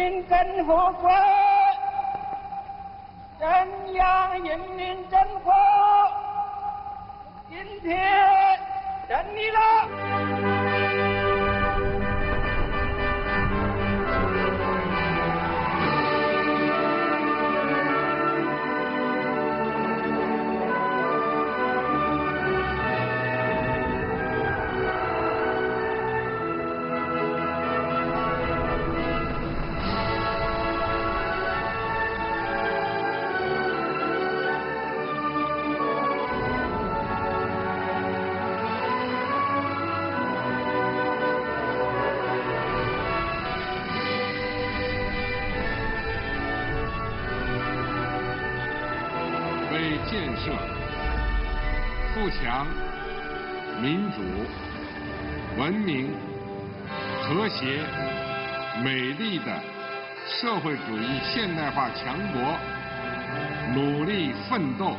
民真活国，真阳人民真活，今天等你了。为建设富强、民主、文明、和谐、美丽的社会主义现代化强国努力奋斗。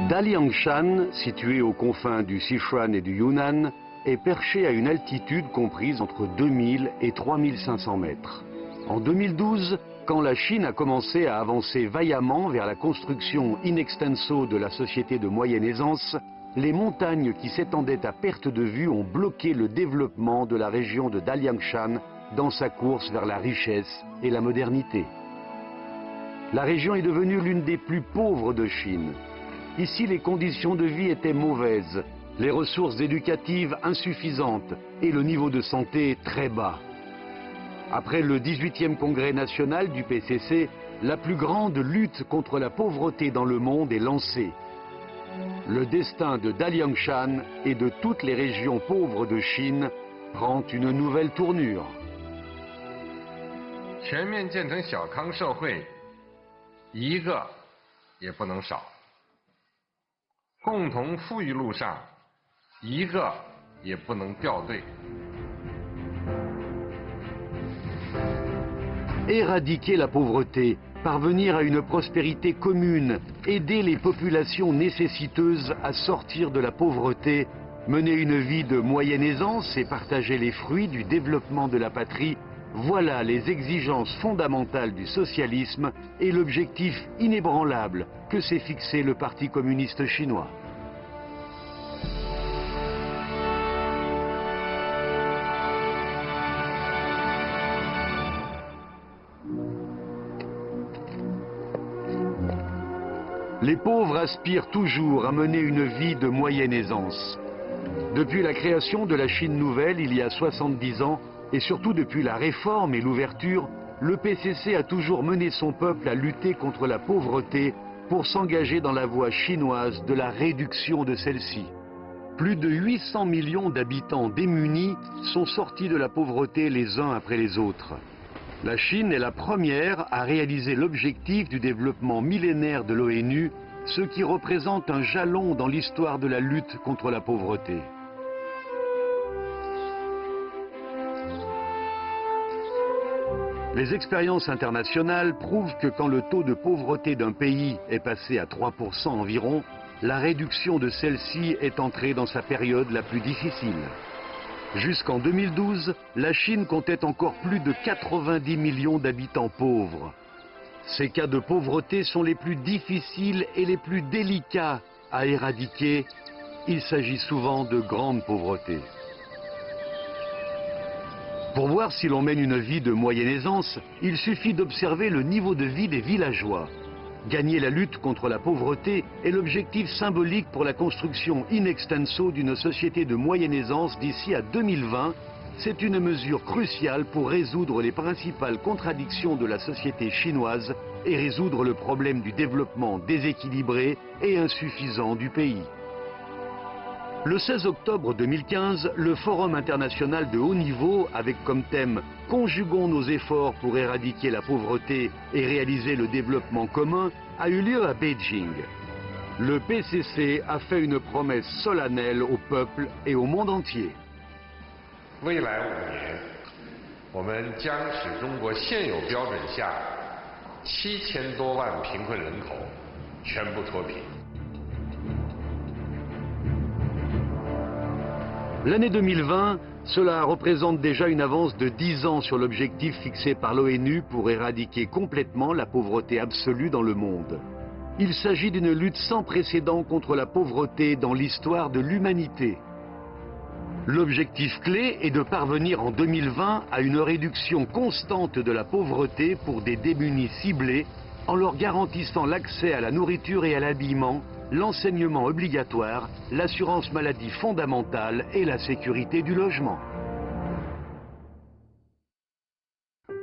Daliangshan, situé aux confins du Sichuan et du Yunnan, est perché à une altitude comprise entre 2000 et 3500 mètres. En 2012, quand la Chine a commencé à avancer vaillamment vers la construction in extenso de la société de moyenne aisance, les montagnes qui s'étendaient à perte de vue ont bloqué le développement de la région de Daliangshan dans sa course vers la richesse et la modernité. La région est devenue l'une des plus pauvres de Chine. Ici, les conditions de vie étaient mauvaises, les ressources éducatives insuffisantes et le niveau de santé très bas. Après le 18e congrès national du PCC, la plus grande lutte contre la pauvreté dans le monde est lancée. Le destin de Daliangshan et de toutes les régions pauvres de Chine prend une nouvelle tournure. 全面建成小康社会，一个也不能少。共同富裕路上，一个也不能掉队。 Éradiquer la pauvreté, parvenir à une prospérité commune, aider les populations nécessiteuses à sortir de la pauvreté, mener une vie de moyenne aisance et partager les fruits du développement de la patrie, voilà les exigences fondamentales du socialisme et l'objectif inébranlable que s'est fixé le Parti communiste chinois. Les pauvres aspirent toujours à mener une vie de moyenne aisance. Depuis la création de la Chine nouvelle il y a 70 ans, et surtout depuis la réforme et l'ouverture, le PCC a toujours mené son peuple à lutter contre la pauvreté pour s'engager dans la voie chinoise de la réduction de celle-ci. Plus de 800 millions d'habitants démunis sont sortis de la pauvreté les uns après les autres. La Chine est la première à réaliser l'objectif du développement millénaire de l'ONU, ce qui représente un jalon dans l'histoire de la lutte contre la pauvreté. Les expériences internationales prouvent que quand le taux de pauvreté d'un pays est passé à 3% environ, la réduction de celle-ci est entrée dans sa période la plus difficile. Jusqu'en 2012, la Chine comptait encore plus de 90 millions d'habitants pauvres. Ces cas de pauvreté sont les plus difficiles et les plus délicats à éradiquer. Il s'agit souvent de grande pauvreté. Pour voir si l'on mène une vie de moyenne aisance, il suffit d'observer le niveau de vie des villageois. Gagner la lutte contre la pauvreté est l'objectif symbolique pour la construction in extenso d'une société de moyenne aisance d'ici à 2020. C'est une mesure cruciale pour résoudre les principales contradictions de la société chinoise et résoudre le problème du développement déséquilibré et insuffisant du pays. Le 16 octobre 2015, le Forum international de haut niveau, avec comme thème « Conjuguons nos efforts pour éradiquer la pauvreté et réaliser le développement commun », a eu lieu à Beijing. Le PCC a fait une promesse solennelle au peuple et au monde entier. 未来5年，我们将使中国现有标准下7000多万贫困人口全部脱贫。 L'année 2020, cela représente déjà une avance de 10 ans sur l'objectif fixé par l'ONU pour éradiquer complètement la pauvreté absolue dans le monde. Il s'agit d'une lutte sans précédent contre la pauvreté dans l'histoire de l'humanité. L'objectif clé est de parvenir en 2020 à une réduction constante de la pauvreté pour des démunis ciblés en leur garantissant l'accès à la nourriture et à l'habillement, l'enseignement obligatoire, l'assurance maladie fondamentale et la sécurité du logement.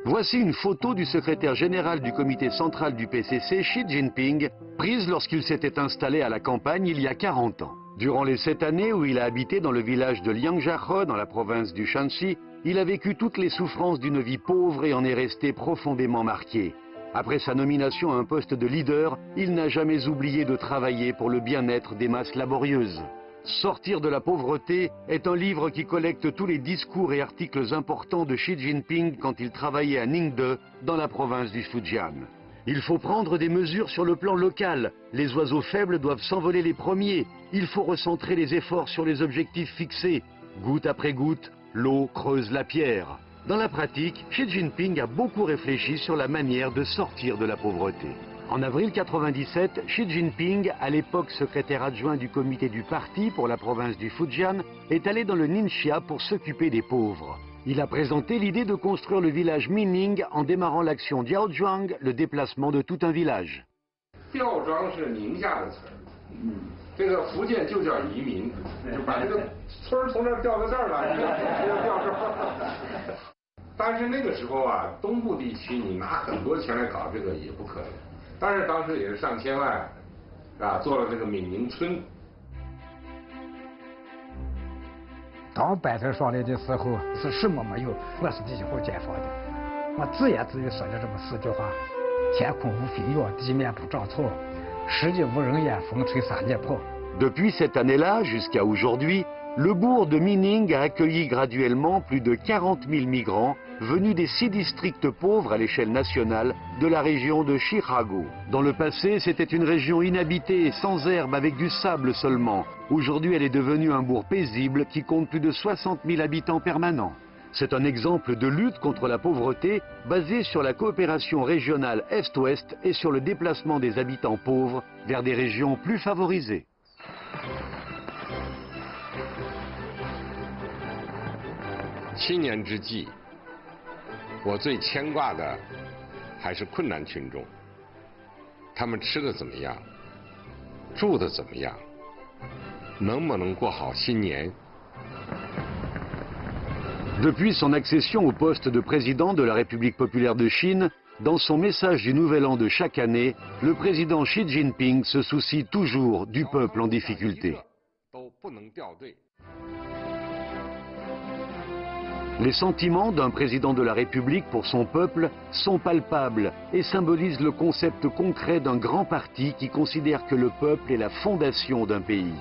Voici une photo du secrétaire général du comité central du PCC, Xi Jinping, prise lorsqu'il s'était installé à la campagne il y a 40 ans. Durant les 7 années où il a habité dans le village de Liangjiahe, dans la province du Shanxi, il a vécu toutes les souffrances d'une vie pauvre et en est resté profondément marqué. Après sa nomination à un poste de leader, il n'a jamais oublié de travailler pour le bien-être des masses laborieuses. Sortir de la pauvreté est un livre qui collecte tous les discours et articles importants de Xi Jinping quand il travaillait à Ningde, dans la province du Fujian. Il faut prendre des mesures sur le plan local. Les oiseaux faibles doivent s'envoler les premiers. Il faut recentrer les efforts sur les objectifs fixés. Goutte après goutte, l'eau creuse la pierre. Dans la pratique, Xi Jinping a beaucoup réfléchi sur la manière de sortir de la pauvreté. En avril 1997, Xi Jinping, à l'époque secrétaire adjoint du comité du parti pour la province du Fujian, est allé dans le Ningxia pour s'occuper des pauvres. Il a présenté l'idée de construire le village Mining en démarrant l'action Diaozhuang, le déplacement de tout un village. 吊庄是宁夏的词儿，这个福建就叫移民，就把这个村儿从这儿调到这儿来，就调庄。但是那个时候啊，东部地区你拿很多钱来搞这个也不可能，但是当时也是上千万，啊，做了这个闽宁村。当白头上来的时候是什么没有，我是第一户建房的。我自言自语说了这么4句话：天空无飞鸟，地面不长草，世界无人烟，风吹3年跑。 Depuis cette année-là jusqu'à aujourd'hui, le bourg de Mining a accueilli graduellement plus de 40 000 migrants venus des 6 districts pauvres à l'échelle nationale de la région de Chicago. Dans le passé, c'était une région inhabitée, sans herbe, avec du sable seulement. Aujourd'hui, elle est devenue un bourg paisible qui compte plus de 60 000 habitants permanents. C'est un exemple de lutte contre la pauvreté basé sur la coopération régionale Est-Ouest et sur le déplacement des habitants pauvres vers des régions plus favorisées. 7年之计，我最牵挂的还是困难群众，他们吃的怎么样，住的怎么样，能不能过好新年？ Depuis son accession au poste de président de la République populaire de Chine, dans son message du Nouvel An de chaque année, le président Xi Jinping se soucie toujours du peuple en difficulté. Les sentiments d'un président de la République pour son peuple sont palpables et symbolisent le concept concret d'un grand parti qui considère que le peuple est la fondation d'un pays.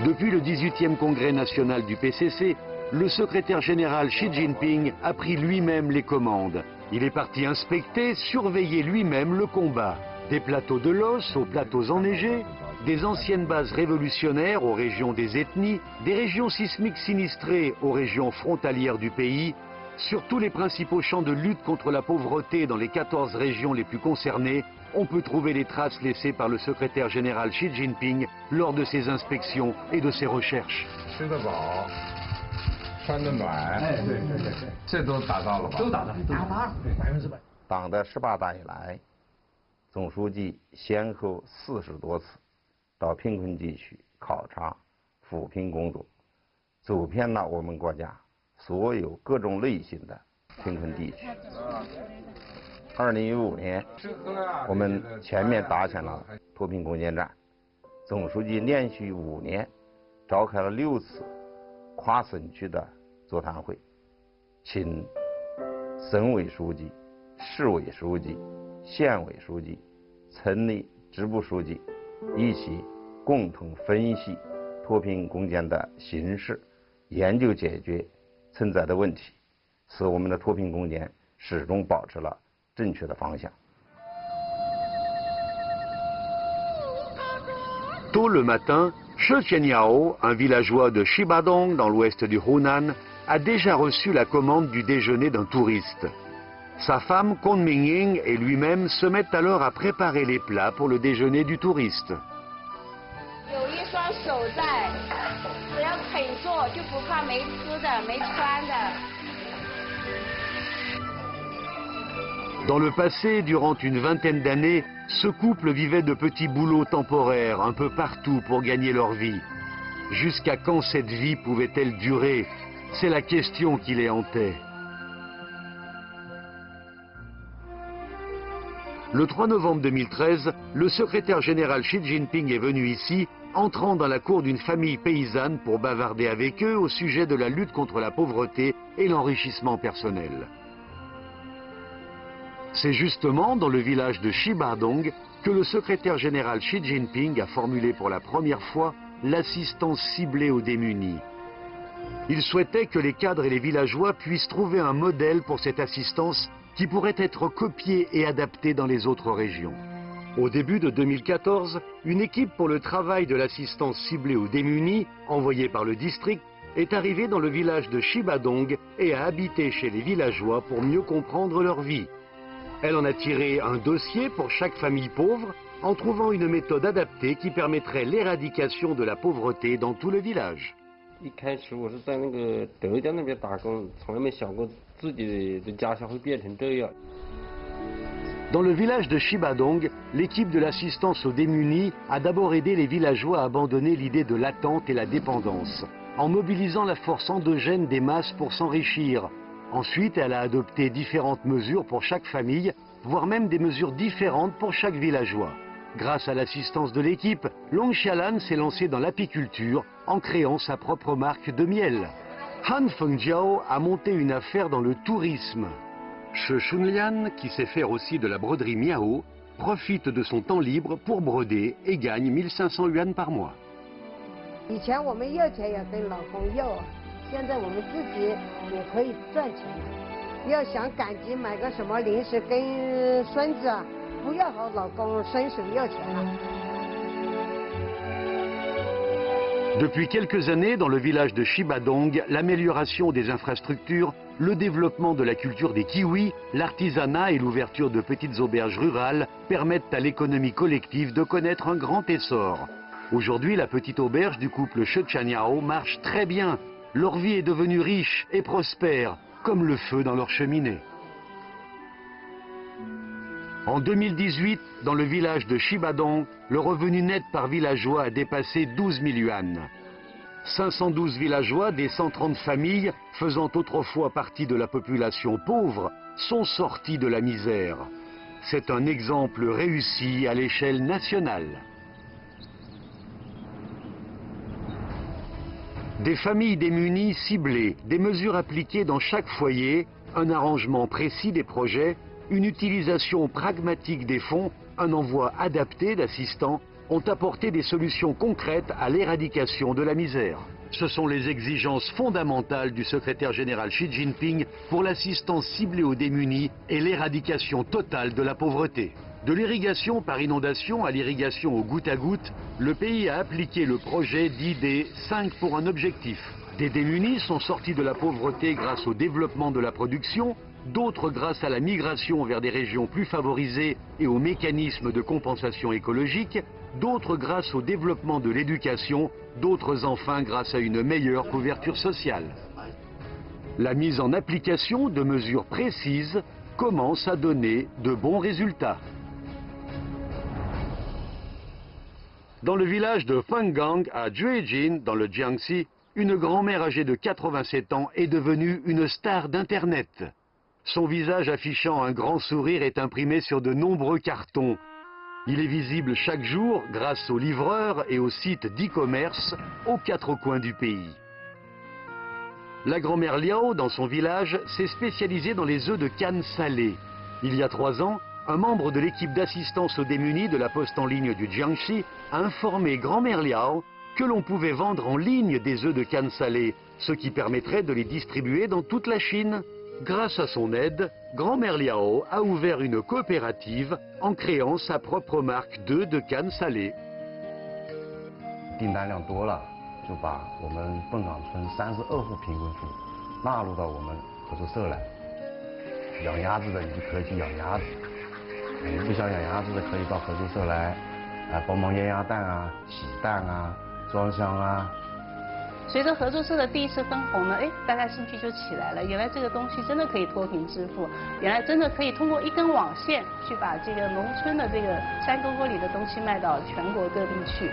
Depuis le 18e congrès national du PCC, le secrétaire général Xi Jinping a pris lui-même les commandes. Il est parti inspecter, surveiller lui-même le combat. Des plateaux de l'os aux plateaux enneigés, des anciennes bases révolutionnaires aux régions des ethnies, des régions sismiques sinistrées aux régions frontalières du pays. Sur tous les principaux champs de lutte contre la pauvreté dans les 14 régions les plus concernées, on peut trouver les traces laissées par le secrétaire général Xi Jinping lors de ses inspections et de ses recherches. 吃得饱，穿得暖，这都达到了吧？都达到，100%。党的18大以来，总书记先后40多次到贫困地区考察扶贫工作，走遍了我们国家所有各种类型的贫困地区。2015年，我们全面打响了脱贫攻坚战。总书记连续5年召开了6次跨省区的座谈会，请省委书记、市委书记、县委书记、村里支部书记一起共同分析脱贫攻坚的形势，研究解决存在的问题，使我们的脱贫攻坚始终保持了正确的方向。 Tôt le matin, Che Tianyao, un villageois de Shibadong dans l'ouest du Hunan, a déjà reçu la commande du déjeuner d'un touriste. Sa femme, Kon Mingying, et lui-même se mettent alors à préparer les plats pour le déjeuner du touriste. 有一双手在，只要肯做，就不怕没吃的、没穿的。 Dans le passé, durant une vingtaine d'années, ce couple vivait de petits boulots temporaires un peu partout pour gagner leur vie. Jusqu'à quand cette vie pouvait-elle durer? C'est la question qui les hantait. Le 3 novembre 2013, le secrétaire général Xi Jinping est venu ici, entrant dans la cour d'une famille paysanne pour bavarder avec eux au sujet de la lutte contre la pauvreté et l'enrichissement personnel. C'est justement dans le village de Shibadong que le secrétaire général Xi Jinping a formulé pour la première fois l'assistance ciblée aux démunis. Il souhaitait que les cadres et les villageois puissent trouver un modèle pour cette assistance qui pourrait être copiée et adaptée dans les autres régions. Au début de 2014, une équipe pour le travail de l'assistance ciblée aux démunis, envoyée par le district, est arrivée dans le village de Shibadong et a habité chez les villageois pour mieux comprendre leur vie. Elle en a tiré un dossier pour chaque famille pauvre en trouvant une méthode adaptée qui permettrait l'éradication de la pauvreté dans tout le village. 一开始我是在那个德江那边打工，从来没想过自己的家乡会变成这样。 Dans le village de Shibadong, l'équipe de l'assistance aux démunis a d'abord aidé les villageois à abandonner l'idée de l'attente et la dépendance, en mobilisant la force endogène des masses pour s'enrichir. Ensuite, elle a adopté différentes mesures pour chaque famille, voire même des mesures différentes pour chaque villageois. Grâce à l'assistance de l'équipe, Long Xialan s'est lancé dans l'apiculture en créant sa propre marque de miel. Han Fengjiao a monté une affaire dans le tourisme. Che Shunlian, qui sait faire aussi de la broderie miao, profite de son temps libre pour broder et gagne 1500 yuan par mois. 以前我们要钱也跟老公要，现在我们自己也可以赚钱了。要想赶集买个什么零食跟孙子，不要和老公伸手要钱了。 Depuis quelques années, dans le village de Shibadong, l'amélioration des infrastructures, le développement de la culture des kiwis, l'artisanat et l'ouverture de petites auberges rurales permettent à l'économie collective de connaître un grand essor. Aujourd'hui, la petite auberge du couple Che Tianyao marche très bien. Leur vie est devenue riche et prospère, comme le feu dans leur cheminée. En 2018, dans le village de Shibadong, le revenu net par villageois a dépassé 12 000 yuan. 512 villageois des 130 familles faisant autrefois partie de la population pauvre sont sortis de la misère. C'est un exemple réussi à l'échelle nationale. Des familles démunies ciblées, des mesures appliquées dans chaque foyer, un arrangement précis des projets, une utilisation pragmatique des fonds, un envoi adapté d'assistants ont apporté des solutions concrètes à l'éradication de la misère. Ce sont les exigences fondamentales du secrétaire général Xi Jinping pour l'assistance ciblée aux démunis et l'éradication totale de la pauvreté. De l'irrigation par inondation à l'irrigation au goutte à goutte, le pays a appliqué le projet dit des 5 pour un objectif. Des démunis sont sortis de la pauvreté grâce au développement de la production, d'autres grâce à la migration vers des régions plus favorisées et aux mécanismes de compensation écologique, d'autres grâce au développement de l'éducation, d'autres enfin grâce à une meilleure couverture sociale. La mise en application de mesures précises commence à donner de bons résultats. Dans le village de Fenggang, à Juejin, dans le Jiangxi, une grand-mère âgée de 87 ans est devenue une star d'Internet. Son visage affichant un grand sourire est imprimé sur de nombreux cartons. Il est visible chaque jour grâce aux livreurs et aux sites d'e-commerce aux 4 coins du pays. La grand-mère Liao, dans son village, s'est spécialisée dans les œufs de canne salés. Il y a 3 ans, un membre de l'équipe d'assistance aux démunis de la poste en ligne du Jiangxi a informé grand-mère Liao que l'on pouvait vendre en ligne des œufs de canne salée, ce qui permettrait de les distribuer dans toute la Chine. Grâce à son aide, Grand-mère Liao a ouvert une coopérative en créant sa propre marque d'œufs de canne salée. 订单量多了，就把我们凤岗村32户贫困户纳入到我们合作社来。养鸭子的你就可以去养鸭子，你不想养鸭子的可以到合作社来，帮忙腌鸭蛋啊、洗蛋啊、装箱啊。随着合作社的第一次分红呢，大家兴趣就起来了。原来这个东西真的可以脱贫致富，原来真的可以通过一根网线去把这个农村的这个山沟沟里的东西卖到全国各地去。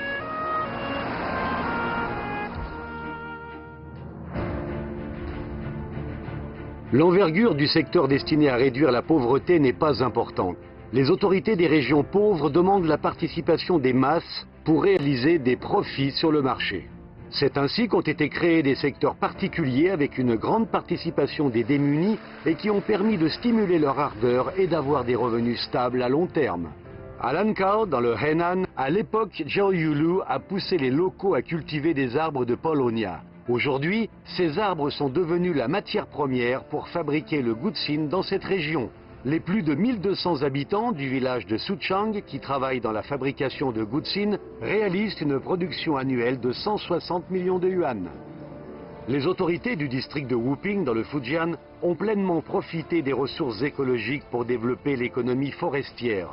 L'envergure du secteur destiné à réduire la pauvreté n'est pas importante. Les autorités des régions pauvres demandent la participation des masses pour réaliser des profits sur le marché. C'est ainsi qu'ont été créés des secteurs particuliers avec une grande participation des démunis et qui ont permis de stimuler leur ardeur et d'avoir des revenus stables à long terme. À Lankao, dans le Henan, à l'époque, Zhao Yulu a poussé les locaux à cultiver des arbres de Paulownia. Aujourd'hui, ces arbres sont devenus la matière première pour fabriquer le guxin dans cette région. Les plus de 1200 habitants du village de Suchang qui travaillent dans la fabrication de guxin réalisent une production annuelle de 160 millions de yuan. Les autorités du district de Wuping dans le Fujian ont pleinement profité des ressources écologiques pour développer l'économie forestière.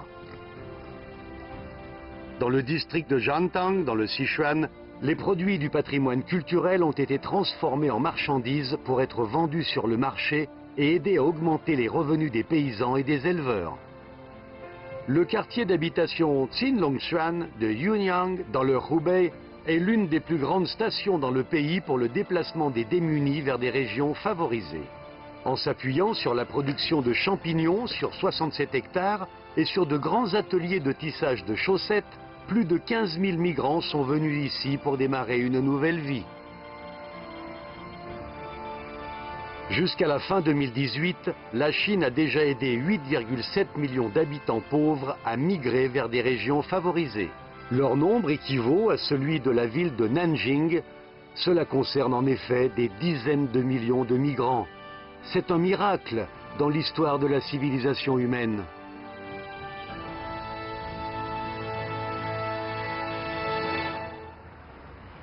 Dans le district de Jiantang, dans le Sichuan, les produits du patrimoine culturel ont été transformés en marchandises pour être vendus sur le marché et aider à augmenter les revenus des paysans et des éleveurs. Le quartier d'habitation Qinlongshuan de Yunyang, dans le Hubei, est l'une des plus grandes stations dans le pays pour le déplacement des démunis vers des régions favorisées. En s'appuyant sur la production de champignons sur 67 hectares et sur de grands ateliers de tissage de chaussettes, plus de 15 000 migrants sont venus ici pour démarrer une nouvelle vie. Jusqu'à la fin 2018, la Chine a déjà aidé 8,7 millions d'habitants pauvres à migrer vers des régions favorisées. Leur nombre équivaut à celui de la ville de Nanjing. Cela concerne en effet des dizaines de millions de migrants. C'est un miracle dans l'histoire de la civilisation humaine.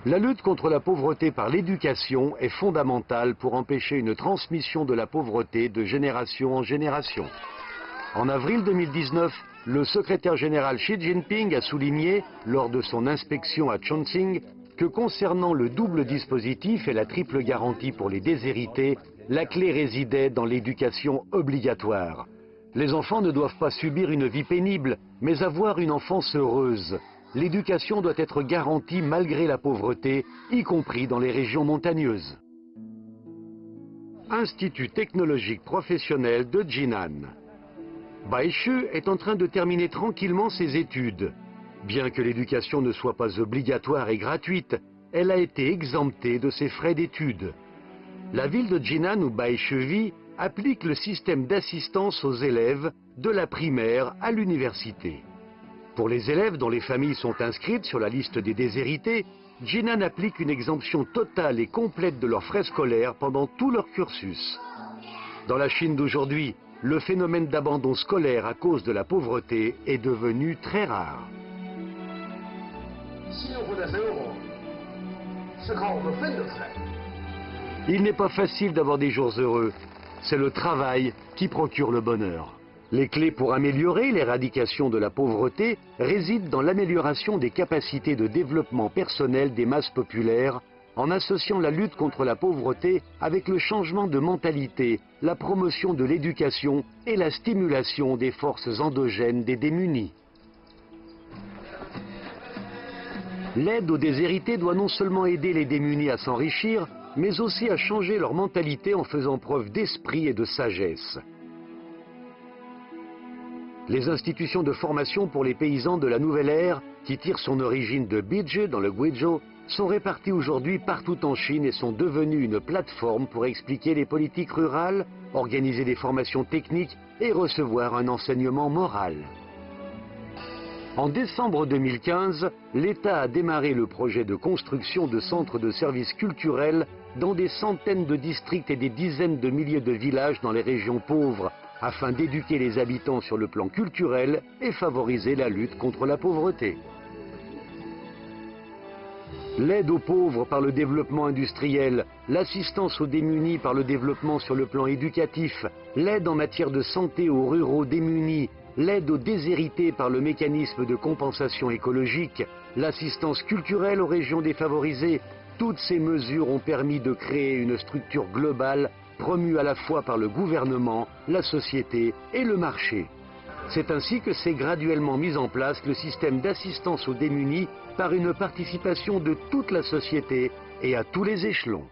La lutte contre la pauvreté par l'éducation est fondamentale pour empêcher une transmission de la pauvreté de génération en génération. En avril 2019, le secrétaire général Xi Jinping a souligné, lors de son inspection à Chongqing, que concernant le double dispositif et la triple garantie pour les déshérités, la clé résidait dans l'éducation obligatoire. Les enfants ne doivent pas subir une vie pénible, mais avoir une enfance heureuse. L'éducation doit être garantie malgré la pauvreté, y compris dans les régions montagneuses. Institut technologique professionnel de Jinan. Bai Shu est en train de terminer tranquillement ses études. Bien que l'éducation ne soit pas obligatoire et gratuite, elle a été exemptée de ses frais d'études. La ville de Jinan où Bai Shu vit applique le système d'assistance aux élèves de la primaire à l'université. Pour les élèves dont les familles sont inscrites sur la liste des déshérités, Jinan applique une exemption totale et complète de leurs frais scolaires pendant tout leur cursus. Dans la Chine d'aujourd'hui, le phénomène d'abandon scolaire à cause de la pauvreté est devenu très rare. Il n'est pas facile d'avoir des jours heureux. C'est le travail qui procure le bonheur. Les clés pour améliorer l'éradication de la pauvreté résident dans l'amélioration des capacités de développement personnel des masses populaires, en associant la lutte contre la pauvreté avec le changement de mentalité, la promotion de l'éducation et la stimulation des forces endogènes des démunis. L'aide aux déshérités doit non seulement aider les démunis à s'enrichir, mais aussi à changer leur mentalité en faisant preuve d'esprit et de sagesse. Les institutions de formation pour les paysans de la nouvelle ère, qui tirent son origine de Bizhe dans le Guizhou, sont réparties aujourd'hui partout en Chine et sont devenues une plateforme pour expliquer les politiques rurales, organiser des formations techniques et recevoir un enseignement moral. En décembre 2015, l'État a démarré le projet de construction de centres de services culturels dans des centaines de districts et des dizaines de milliers de villages dans les régions pauvres, afin d'éduquer les habitants sur le plan culturel et favoriser la lutte contre la pauvreté. L'aide aux pauvres par le développement industriel, l'assistance aux démunis par le développement sur le plan éducatif, l'aide en matière de santé aux ruraux démunis, l'aide aux déshérités par le mécanisme de compensation écologique, l'assistance culturelle aux régions défavorisées, toutes ces mesures ont permis de créer une structure globale promue à la fois par le gouvernement, la société et le marché. C'est ainsi que s'est graduellement mis en place le système d'assistance aux démunis par une participation de toute la société et à tous les échelons.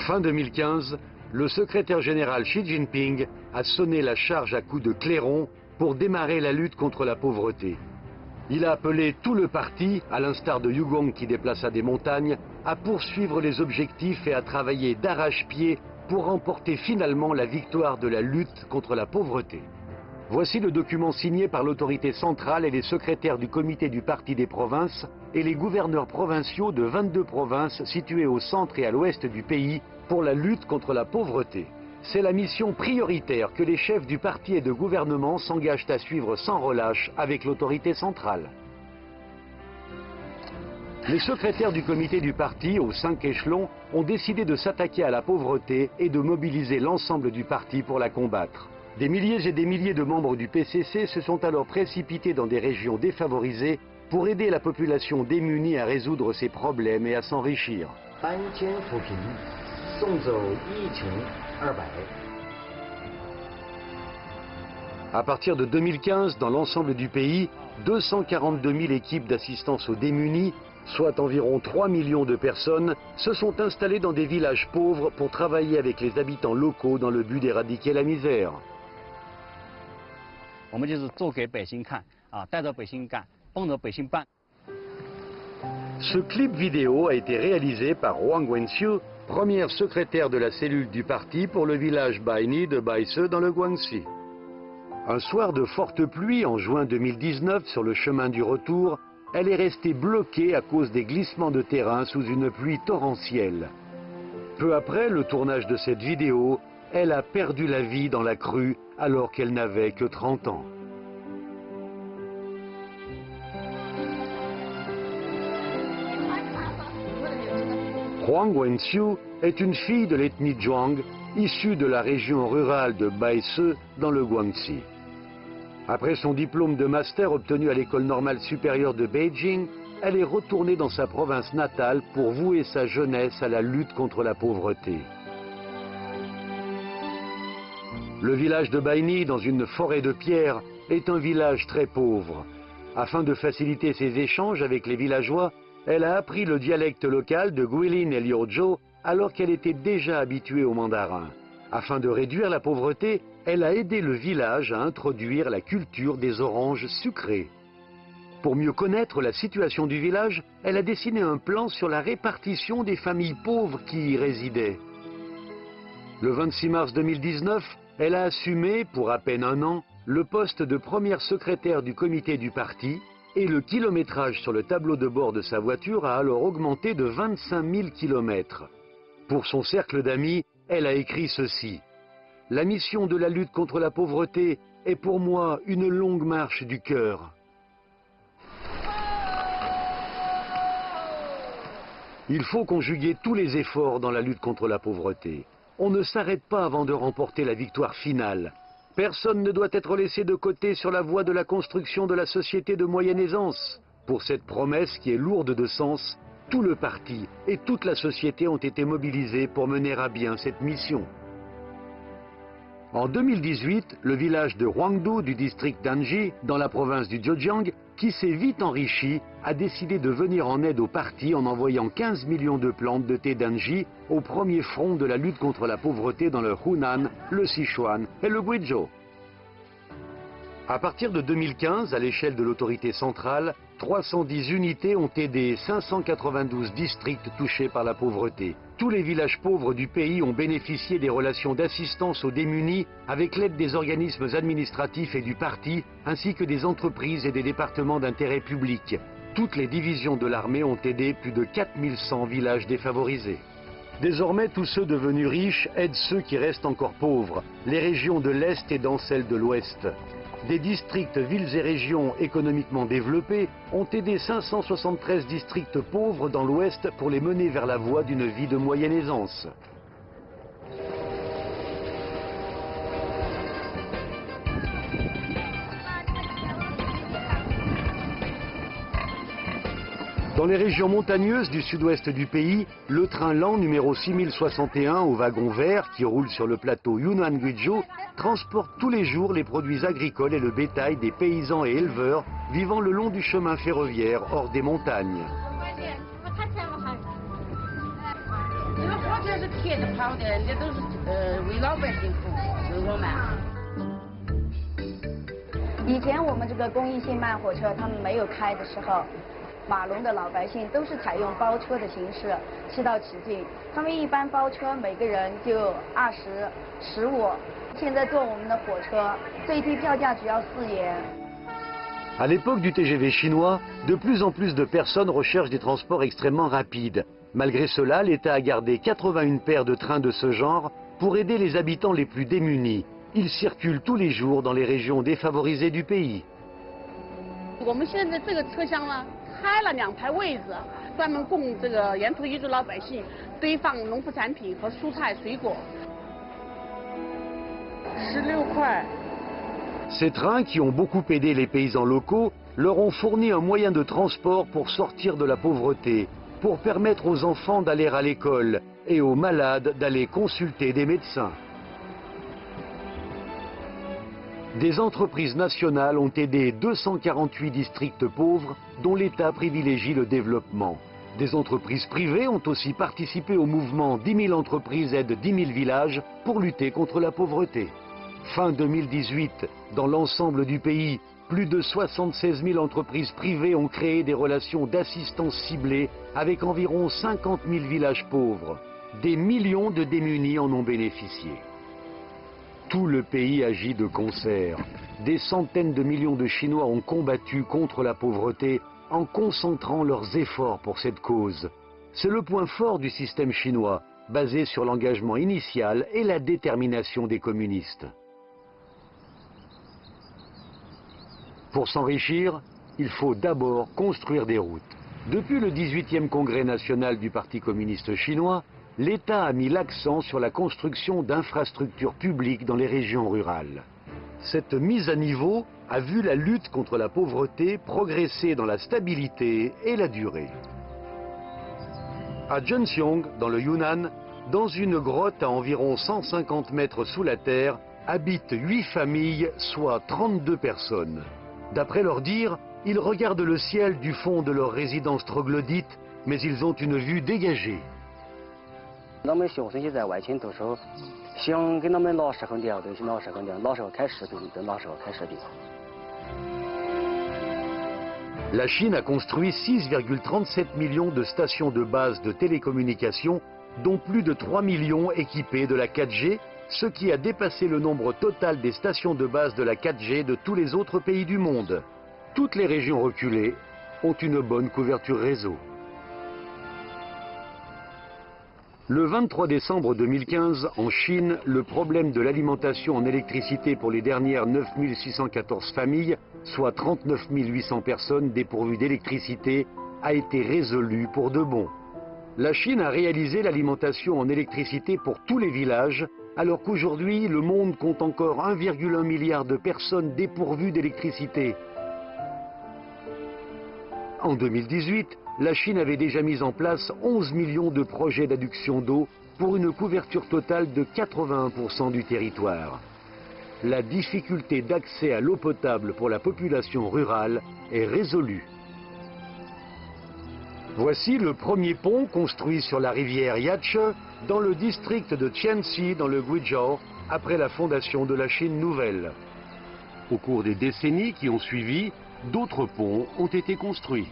Fin 2015, le secrétaire général Xi Jinping a sonné la charge à coups de clairon pour démarrer la lutte contre la pauvreté. Il a appelé tout le parti, à l'instar de Yu Gong qui déplaça des montagnes, à poursuivre les objectifs et à travailler d'arrache-pied pour remporter finalement la victoire de la lutte contre la pauvreté. Voici le document signé par l'autorité centrale et les secrétaires du comité du parti des provinces et les gouverneurs provinciaux de 22 provinces situées au centre et à l'ouest du pays pour la lutte contre la pauvreté. C'est la mission prioritaire que les chefs du parti et de gouvernement s'engagent à suivre sans relâche avec l'autorité centrale. Les secrétaires du comité du parti, aux 5 échelons, ont décidé de s'attaquer à la pauvreté et de mobiliser l'ensemble du parti pour la combattre. Des milliers et des milliers de membres du PCC se sont alors précipités dans des régions défavorisées pour aider la population démunie à résoudre ses problèmes et à s'enrichir. À partir de 2015, dans l'ensemble du pays, 242 000 équipes d'assistance aux démunis, soit environ 3 millions de personnes, se sont installées dans des villages pauvres pour travailler avec les habitants locaux dans le but d'éradiquer la misère. Ce clip vidéo a été réalisé par Wang Wenxiu, première secrétaire de la cellule du parti pour le village Baini de Baise dans le Guangxi. Un soir de forte pluie en juin 2019 sur le chemin du retour, elle est restée bloquée à cause des glissements de terrain sous une pluie torrentielle. Peu après le tournage de cette vidéo, elle a perdu la vie dans la crue alors qu'elle n'avait que 30 ans. Huang Wenxiu est une fille de l'ethnie Zhuang, issue de la région rurale de Baise dans le Guangxi. Après son diplôme de master obtenu à l'école normale supérieure de Beijing, elle est retournée dans sa province natale pour vouer sa jeunesse à la lutte contre la pauvreté. Le village de Baini, dans une forêt de pierres, est un village très pauvre. Afin de faciliter ses échanges avec les villageois, elle a appris le dialecte local de Guilin et Liuzhou alors qu'elle était déjà habituée au mandarin. Afin de réduire la pauvreté, elle a aidé le village à introduire la culture des oranges sucrées. Pour mieux connaître la situation du village, elle a dessiné un plan sur la répartition des familles pauvres qui y résidaient. Le 26 mars 2019, elle a assumé, pour à peine un an, le poste de première secrétaire du comité du parti, et le kilométrage sur le tableau de bord de sa voiture a alors augmenté de 25 000 kilomètres. Pour son cercle d'amis, elle a écrit ceci: « La mission de la lutte contre la pauvreté est pour moi une longue marche du cœur. » Il faut conjuguer tous les efforts dans la lutte contre la pauvreté. On ne s'arrête pas avant de remporter la victoire finale. Personne ne doit être laissé de côté sur la voie de la construction de la société de moyenne aisance. Pour cette promesse qui est lourde de sens, tout le parti et toute la société ont été mobilisés pour mener à bien cette mission. En 2018, le village de Huangdu du district d'Anji, dans la province du Zhejiang, qui s'est vite enrichi, a décidé de venir en aide au parti en envoyant 15 millions de plantes de thé d'Anji au premier front de la lutte contre la pauvreté dans le Hunan, le Sichuan et le Guizhou. À partir de 2015, à l'échelle de l'autorité centrale, 310 unités ont aidé 592 districts touchés par la pauvreté. Tous les villages pauvres du pays ont bénéficié des relations d'assistance aux démunis avec l'aide des organismes administratifs et du parti, ainsi que des entreprises et des départements d'intérêt public. Toutes les divisions de l'armée ont aidé plus de 4100 villages défavorisés. Désormais, tous ceux devenus riches aident ceux qui restent encore pauvres, les régions de l'Est aidant celles de l'Ouest. Des districts, villes et régions économiquement développés ont aidé 573 districts pauvres dans l'Ouest pour les mener vers la voie d'une vie de moyenne aisance. Dans les régions montagneuses du sud-ouest du pays, le train lent numéro 6061 au wagon vert qui roule sur le plateau Yunnan-Guizhou transporte tous les jours les produits agricoles et le bétail des paysans et éleveurs vivant le long du chemin ferroviaire hors des montagnes. À l'époque du TGV chinois, de plus en plus de personnes recherchent des transports extrêmement rapides. Malgré cela, l'État a gardé 81 paires de trains de ce genre pour aider les habitants les plus démunis. Ils circulent tous les jours dans les régions défavorisées du pays. 开了2排位子，专门供这个沿途居住老百姓堆放农副产品和蔬菜水果。16块。Ces trains, qui ont beaucoup aidé les paysans locaux, leur ont fourni un moyen de transport pour sortir de la pauvreté, pour permettre aux enfants d'aller à l'école et aux malades d'aller consulter des médecins. Des entreprises nationales ont aidé 248 districts pauvres dont l'État privilégie le développement. Des entreprises privées ont aussi participé au mouvement 10 000 entreprises aident 10 000 villages pour lutter contre la pauvreté. Fin 2018, dans l'ensemble du pays, plus de 76 000 entreprises privées ont créé des relations d'assistance ciblée avec environ 50 000 villages pauvres. Des millions de démunis en ont bénéficié. Tout le pays agit de concert. Des centaines de millions de Chinois ont combattu contre la pauvreté en concentrant leurs efforts pour cette cause. C'est le point fort du système chinois, basé sur l'engagement initial et la détermination des communistes. Pour s'enrichir, il faut d'abord construire des routes. Depuis le 18e congrès national du Parti communiste chinois, l'État a mis l'accent sur la construction d'infrastructures publiques dans les régions rurales. Cette mise à niveau a vu la lutte contre la pauvreté progresser dans la stabilité et la durée. À Zhenxiong, dans le Yunnan, dans une grotte à environ 150 mètres sous la terre, habitent 8 familles, soit 32 personnes. D'après leur dire, ils regardent le ciel du fond de leur résidence troglodyte, mais ils ont une vue dégagée. 咱们学生在外勤的时候，想跟他们拿视频电话就去拿视频电话，拿时候开视频就拿时候开视频。 La Chine a construit 6,37 millions de stations de base de télécommunications, dont plus de 3 millions équipées de la 4G, ce qui a dépassé le nombre total des stations de base de la 4G de tous les autres pays du monde. Toutes les régions reculées ont une bonne couverture réseau. Le 23 décembre 2015, en Chine, le problème de l'alimentation en électricité pour les dernières 9614 familles, soit 39 800 personnes dépourvues d'électricité, a été résolu pour de bon. La Chine a réalisé l'alimentation en électricité pour tous les villages, alors qu'aujourd'hui, le monde compte encore 1,1 milliard de personnes dépourvues d'électricité. En 2018, la Chine avait déjà mis en place 11 millions de projets d'adduction d'eau pour une couverture totale de 81% du territoire. La difficulté d'accès à l'eau potable pour la population rurale est résolue. Voici le premier pont construit sur la rivière Yache dans le district de Tianxi dans le Guizhou après la fondation de la Chine nouvelle. Au cours des décennies qui ont suivi, d'autres ponts ont été construits.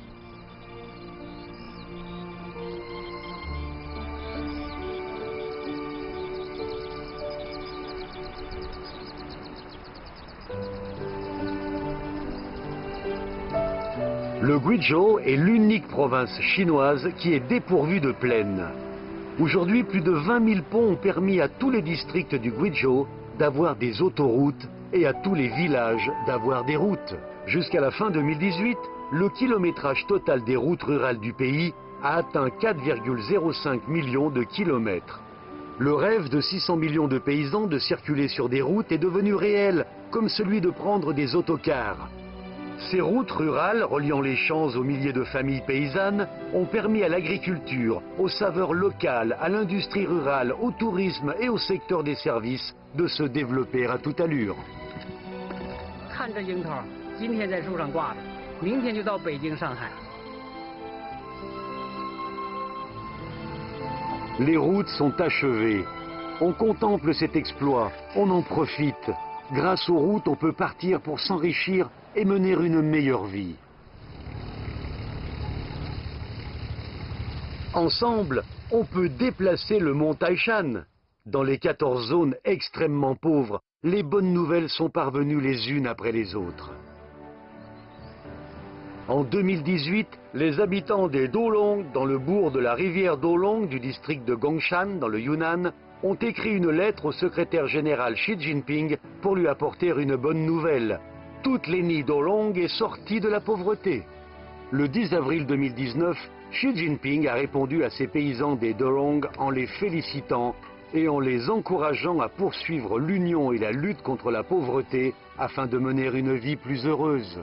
Le Guizhou est l'unique province chinoise qui est dépourvue de plaine. Aujourd'hui, plus de 20 000 ponts ont permis à tous les districts du Guizhou d'avoir des autoroutes et à tous les villages d'avoir des routes. Jusqu'à la fin 2018, le kilométrage total des routes rurales du pays a atteint 4,05 millions de kilomètres. Le rêve de 600 millions de paysans de circuler sur des routes est devenu réel, comme celui de prendre des autocars. Ces routes rurales, reliant les champs aux milliers de familles paysannes, ont permis à l'agriculture, aux saveurs locales, à l'industrie rurale, au tourisme et au secteur des services de se développer à toute allure. Les routes sont achevées. On contemple cet exploit, on en profite. Grâce aux routes, on peut partir pour s'enrichir et mener une meilleure vie. Ensemble, on peut déplacer le mont Taishan. Dans les 14 zones extrêmement pauvres, les bonnes nouvelles sont parvenues les unes après les autres. En 2018, les habitants des Dolong, dans le bourg de la rivière Dolong du district de Gongshan, dans le Yunnan, ont écrit une lettre au secrétaire général Xi Jinping pour lui apporter une bonne nouvelle. Toute l'ethnie Dolong est sortie de la pauvreté. Le 10 avril 2019, Xi Jinping a répondu à ces paysans des Dolong en les félicitant et en les encourageant à poursuivre l'union et la lutte contre la pauvreté afin de mener une vie plus heureuse.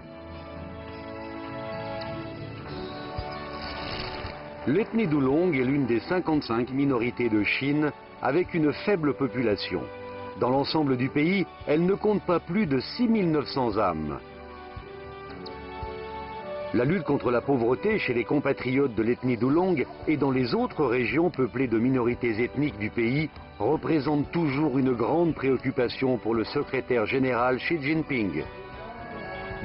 L'ethnie Dolong est l'une des 55 minorités de Chine avec une faible population. Dans l'ensemble du pays, elle ne compte pas plus de 6 900 âmes. La lutte contre la pauvreté chez les compatriotes de l'ethnie Dolong et dans les autres régions peuplées de minorités ethniques du pays représente toujours une grande préoccupation pour le secrétaire général Xi Jinping.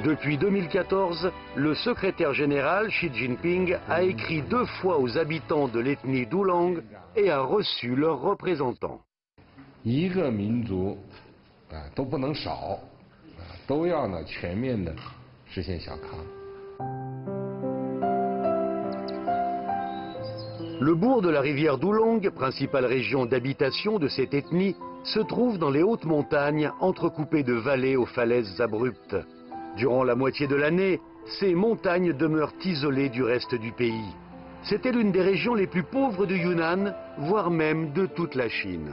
Depuis 2014, le secrétaire général Xi Jinping a écrit 2 fois aux habitants de l'ethnie Dolong et a reçu leurs représentants. 一个民族都不能少，都要呢全面的实现小康。 Le bourg de la rivière Dolong, principale région d'habitation de cette ethnie, se trouve dans les hautes montagnes entrecoupées de vallées aux falaises abruptes. Durant la moitié de l'année, ces montagnes demeurent isolées du reste du pays. C'était l'une des régions les plus pauvres du Yunnan, voire même de toute la Chine.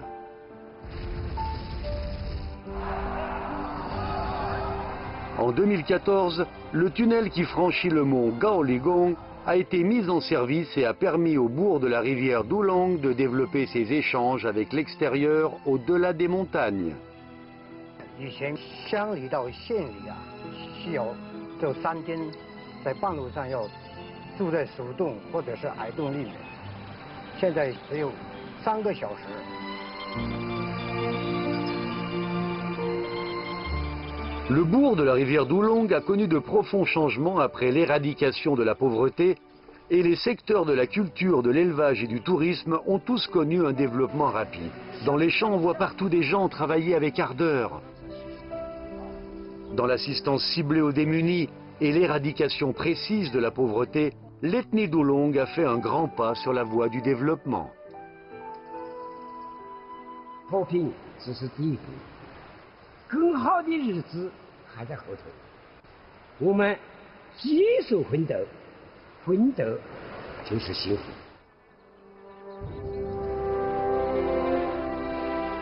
En 2014, le tunnel qui franchit le mont Gaoligong a été mis en service et a permis au bourg de la rivière Dolong de développer ses échanges avec l'extérieur au-delà des montagnes. 以前乡里到县里啊，需要走3天，在半路上要住在树洞或者是矮洞里面，现在只有3个小时。 Le bourg de la rivière Dolong a connu de profonds changements après l'éradication de la pauvreté et les secteurs de la culture, de l'élevage et du tourisme ont tous connu un développement rapide. Dans les champs, on voit partout des gens travailler avec ardeur. Dans l'assistance ciblée aux démunis et l'éradication précise de la pauvreté, l'ethnie Dolong a fait un grand pas sur la voie du développement. 和平只是第一步，更好的日子还在后头。我们接受奋斗，奋斗就是幸福。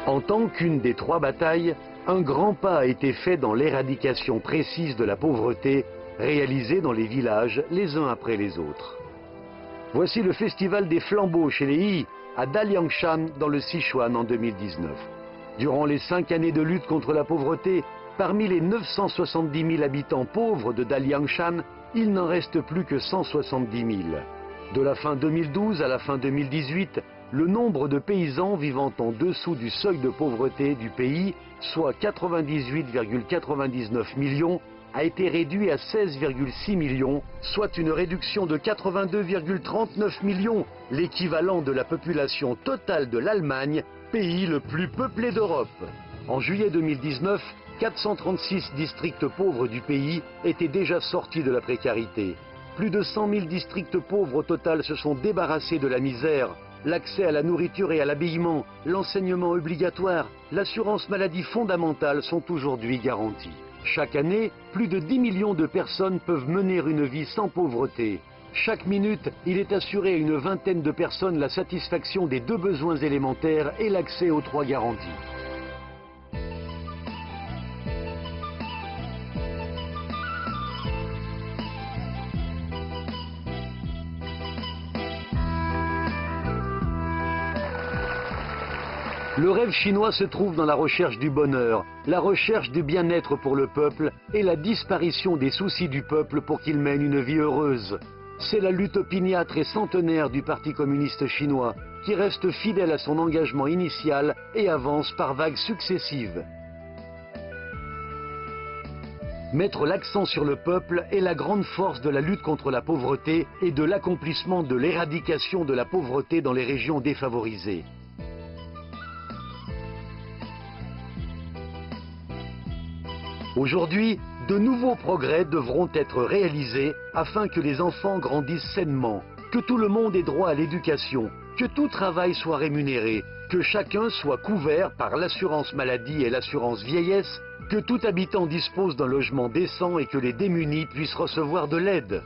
En tant qu'une des 3 batailles, un grand pas a été fait dans l'éradication précise de la pauvreté, réalisée dans les villages les uns après les autres. Voici le festival des flambeaux chez les Yi, à Daliangshan, dans le Sichuan en 2019. Durant les 5 années de lutte contre la pauvreté, parmi les 970 000 habitants pauvres de Daliangshan, il n'en reste plus que 170 000. De la fin 2012 à la fin 2018, le nombre de paysans vivant en dessous du seuil de pauvreté du pays, soit 98,99 millions, a été réduit à 16,6 millions, soit une réduction de 82,39 millions, l'équivalent de la population totale de l'Allemagne, pays le plus peuplé d'Europe. En juillet 2019, 436 districts pauvres du pays étaient déjà sortis de la précarité. Plus de 100 000 districts pauvres au total se sont débarrassés de la misère. L'accès à la nourriture et à l'habillement, l'enseignement obligatoire, l'assurance maladie fondamentale sont aujourd'hui garantis. Chaque année, plus de 10 millions de personnes peuvent mener une vie sans pauvreté. Chaque minute, il est assuré à une vingtaine de personnes la satisfaction des 2 besoins élémentaires et l'accès aux 3 garanties. Le rêve chinois se trouve dans la recherche du bonheur, la recherche du bien-être pour le peuple et la disparition des soucis du peuple pour qu'il mène une vie heureuse. C'est la lutte opiniâtre et centenaire du Parti communiste chinois qui reste fidèle à son engagement initial et avance par vagues successives. Mettre l'accent sur le peuple est la grande force de la lutte contre la pauvreté et de l'accomplissement de l'éradication de la pauvreté dans les régions défavorisées. Aujourd'hui, de nouveaux progrès devront être réalisés afin que les enfants grandissent sainement, que tout le monde ait droit à l'éducation, que tout travail soit rémunéré, que chacun soit couvert par l'assurance maladie et l'assurance vieillesse, que tout habitant dispose d'un logement décent et que les démunis puissent recevoir de l'aide.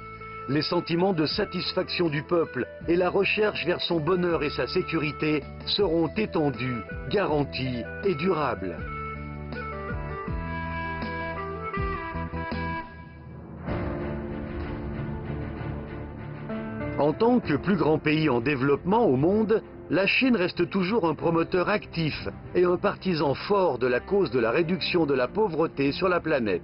Les sentiments de satisfaction du peuple et la recherche vers son bonheur et sa sécurité seront étendus, garantis et durables. En tant que plus grand pays en développement au monde, la Chine reste toujours un promoteur actif et un partisan fort de la cause de la réduction de la pauvreté sur la planète.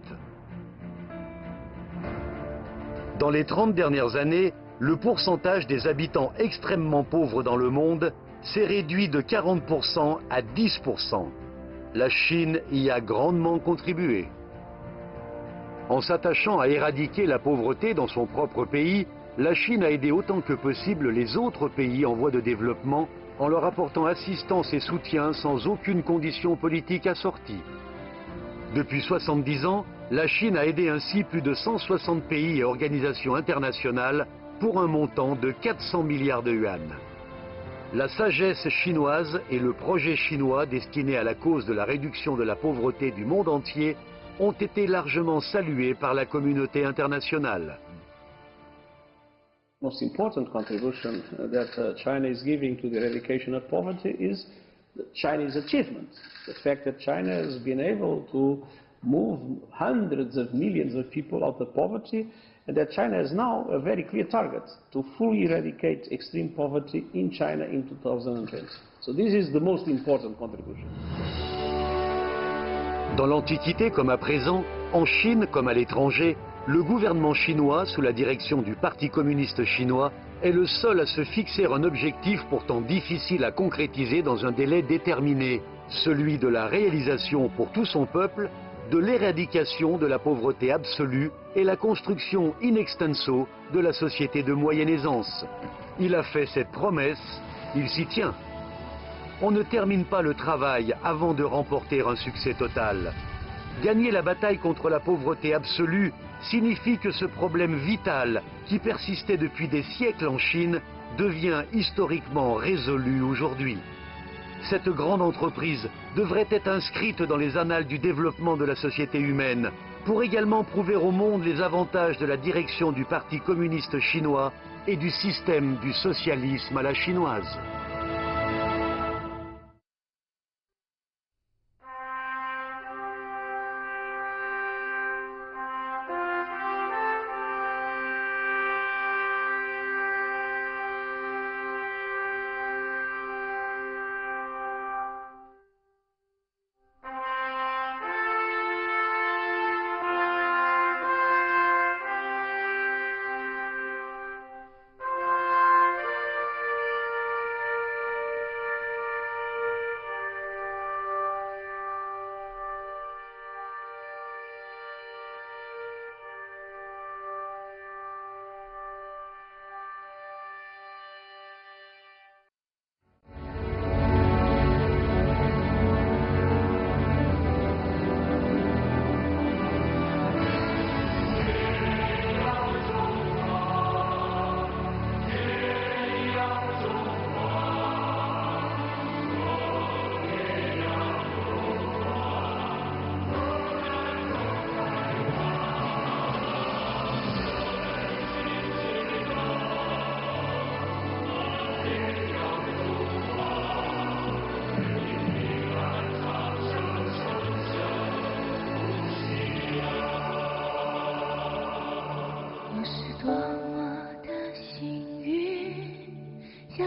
Dans les 30 dernières années, le pourcentage des habitants extrêmement pauvres dans le monde s'est réduit de 40% à 10%. La Chine y a grandement contribué. En s'attachant à éradiquer la pauvreté dans son propre pays, la Chine a aidé autant que possible les autres pays en voie de développement en leur apportant assistance et soutien sans aucune condition politique assortie. Depuis 70 ans, la Chine a aidé ainsi plus de 160 pays et organisations internationales pour un montant de 400 milliards de yuan. La sagesse chinoise et le projet chinois destiné à la cause de la réduction de la pauvreté du monde entier ont été largement salués par la communauté internationale. Most important contribution that China is giving to the eradication of poverty is the Chinese achievement. The fact that China has been able to move hundreds of millions of people out of poverty, and that China has now a very clear target to fully eradicate extreme poverty in China in 2020. So this is the most important contribution. Dans l'Antiquité comme à présent, en Chine comme à l'étranger, le gouvernement chinois, sous la direction du Parti communiste chinois, est le seul à se fixer un objectif pourtant difficile à concrétiser dans un délai déterminé, celui de la réalisation pour tout son peuple, de l'éradication de la pauvreté absolue et la construction in extenso de la société de moyenne aisance. Il a fait cette promesse, il s'y tient. On ne termine pas le travail avant de remporter un succès total. Gagner la bataille contre la pauvreté absolue signifie que ce problème vital, qui persistait depuis des siècles en Chine, devient historiquement résolu aujourd'hui. Cette grande entreprise devrait être inscrite dans les annales du développement de la société humaine, pour également prouver au monde les avantages de la direction du Parti communiste chinois et du système du socialisme à la chinoise.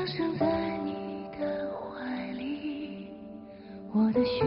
生在你的怀里，我的血